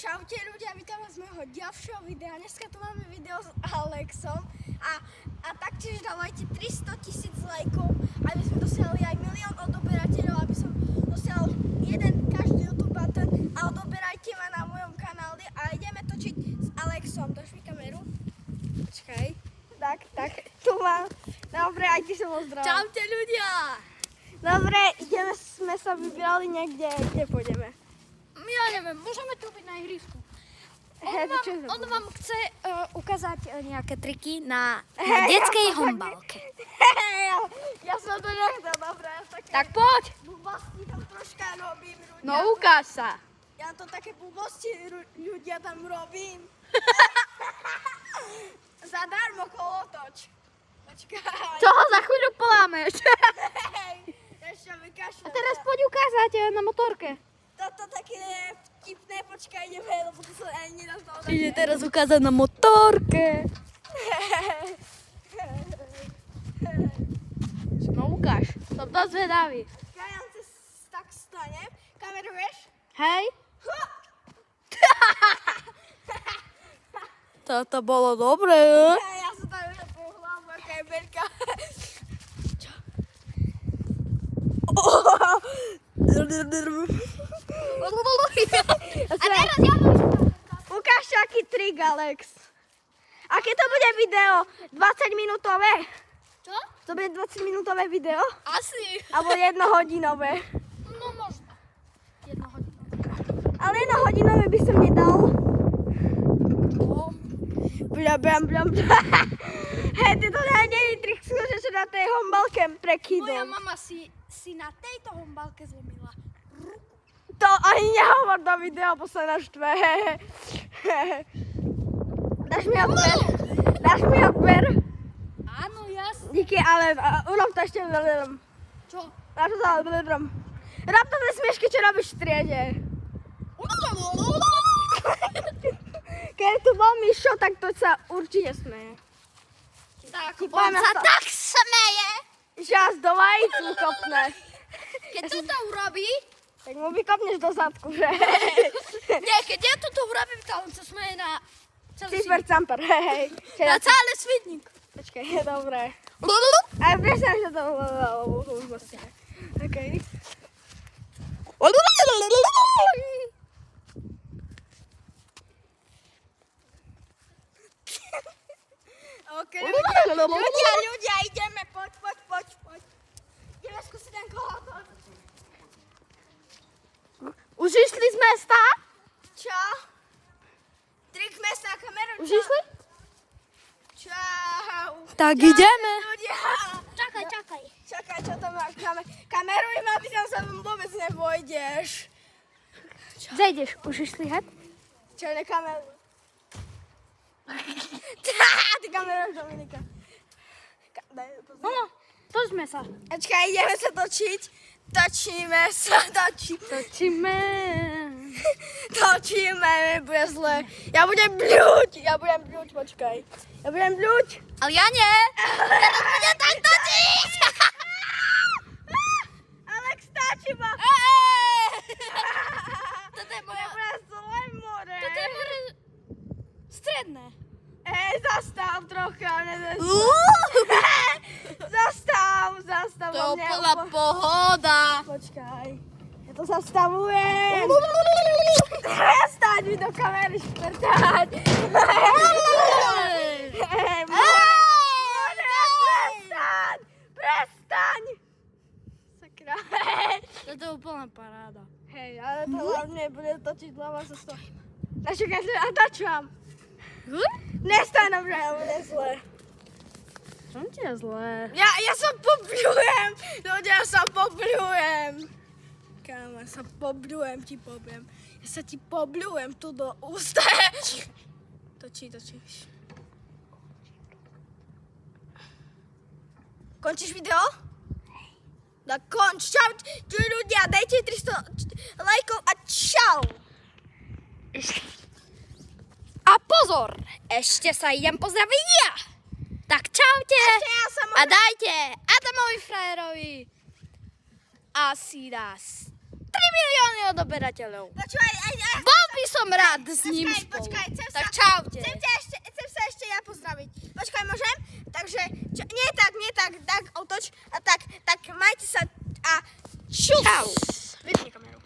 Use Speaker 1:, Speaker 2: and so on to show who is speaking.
Speaker 1: Čaute ľudia, vítam vás z môjho ďalšieho videa. Dneska tu máme video s Alexom a taktiež dávajte 300 000 lajkov, aby sme dosiahli aj 1 000 000 odoberateľov, aby som dosiahol jeden každý YouTube button a odoberajte ma na mojom kanáli a ideme točiť s Alexom. Drž mi kameru. Počkaj. Tak, tu mám. Dobre, aj ty som pozdravil.
Speaker 2: Čaute ľudia!
Speaker 1: Dobre, sme sa vybrali niekde, kde pôjdeme.
Speaker 2: Ja neviem, môžeme tu byť na ihrisku. On vám chce ukázať nejaké triky na detskej hombalke.
Speaker 1: Ja som to nechcel, dobre.
Speaker 2: Tak poď!
Speaker 1: Blbosti tam troška robím, ľudia.
Speaker 2: No ukáž sa.
Speaker 1: Ja to také blbosti ľudia tam robím. Zadarmo kolotoč. Počkaj.
Speaker 2: Toho za chvíľu polámeš.
Speaker 1: Ešte vykašľam.
Speaker 2: A teraz poď ukázať na motorke.
Speaker 1: Toto také vtipné, počkaj, ideme, lebo to sa ani nedá to odať.
Speaker 2: Ide teraz ukázať na motorke. No ukáž, som dosť zvedavý.
Speaker 1: Ja sa tak stane. Kameruješ?
Speaker 2: Hej. Toto bolo dobré.
Speaker 1: Ja som tam videl po hlavu, aká je veľká. Čo?
Speaker 2: A teraz ja mám...
Speaker 1: Ukáž aký trik, Alex. Aké to bude video? 20 minútové?
Speaker 2: Čo?
Speaker 1: To bude 20 minútové video?
Speaker 2: Asi.
Speaker 1: Alebo 1 hodinové?
Speaker 2: No možno. 1 hodinu.
Speaker 1: Ale 1 hodinové by som nedal. Blam. Hej, to nie je trik, že sa na tej hombalke prekydol.
Speaker 2: Moja mama si na tejto hombalke zlomila ruku.
Speaker 1: To ani nehovor do videa, bo sa naštve. Dáš mi odber?
Speaker 2: Áno, jasne.
Speaker 1: Díky, ale urob to ešte vedom.
Speaker 2: Čo?
Speaker 1: Dáš to vedom. Rob to tie smiešky, čo robíš v triede. Keď tu bol Mišo, tak to sa určite smeje.
Speaker 2: Tak,
Speaker 1: Ti
Speaker 2: on
Speaker 1: poviem,
Speaker 2: sa
Speaker 1: ja sa-
Speaker 2: tak smeje.
Speaker 1: Že vás do vajícu kopne.
Speaker 2: Keď toto urobí,
Speaker 1: Tak mu vykopneš do zadku, že?
Speaker 2: nie, keď ja toto urobím, to on sa smeje na celý
Speaker 1: Cifer
Speaker 2: svidník.
Speaker 1: camper, hej.
Speaker 2: Na celý svidník.
Speaker 1: Počkaj, je dobré. Aj presne, že to bolo už vlastne. Okej. Okej, ľudia, ideme, poď. Ideme skúsiť ten kolotoč.
Speaker 2: Už išli z mesta?
Speaker 1: Čo? Trik mesta kameru,
Speaker 2: Už išli?
Speaker 1: Čau.
Speaker 2: Tak
Speaker 1: Čau,
Speaker 2: ideme.
Speaker 1: ľudia.
Speaker 2: Čakaj.
Speaker 1: Čakaj, čo tam má kameruj ma, aby tam sa vôbec nevojdeš.
Speaker 2: Zejdeš, už išli, hej?
Speaker 1: Čo, nekameruj. Ty kameruješ Dominika. Daj pozor.
Speaker 2: No, točme sa.
Speaker 1: Počkaj, ideme sa točiť. Točíme, bude zle. Ja budem bľuť, počkaj.
Speaker 2: Ale ja nie. Teraz budem tak točiť.
Speaker 1: Alex, stáči ma.
Speaker 2: Toto je moja...
Speaker 1: Bude zle more.
Speaker 2: Toto je more... Stredné.
Speaker 1: Zastav trocha, Zastav.
Speaker 2: To bola pohoda.
Speaker 1: Počkaj, ja to zastavujem. Prestaň mi do kamery škrtať. Prestaň. Sakra.
Speaker 2: Toto je úplná paráda.
Speaker 1: Hej, ale to hlavne bude točiť hlava sa to. Načakaj, natáčam. Nestaň dobre, bude zle.
Speaker 2: Som ti je zlé.
Speaker 1: Ja sa pobľujem. Ľudia, ja sa pobľujem. Kámo, ja sa pobľujem, ti poviem. Ja sa ti pobľujem tu do ústa. Točíš. Končíš video? Tak konč. Čau, ľudia, dajte 300 lajkov a čau.
Speaker 2: A pozor, ešte sa idem pozdraviť ja. Tak čaute
Speaker 1: Ja sa
Speaker 2: a dajte Adamovi frajerovi asi raz 3 milióny odoberateľov.
Speaker 1: Počúvaj,
Speaker 2: Bol by som rád s ním spolu.
Speaker 1: Počkaj,
Speaker 2: Tak čaute.
Speaker 1: chcem sa ešte ja pozdraviť. Počkaj, môžem? Takže, nie tak, otoč a tak majte sa a čus.
Speaker 2: Čau.
Speaker 1: Vypni kameru.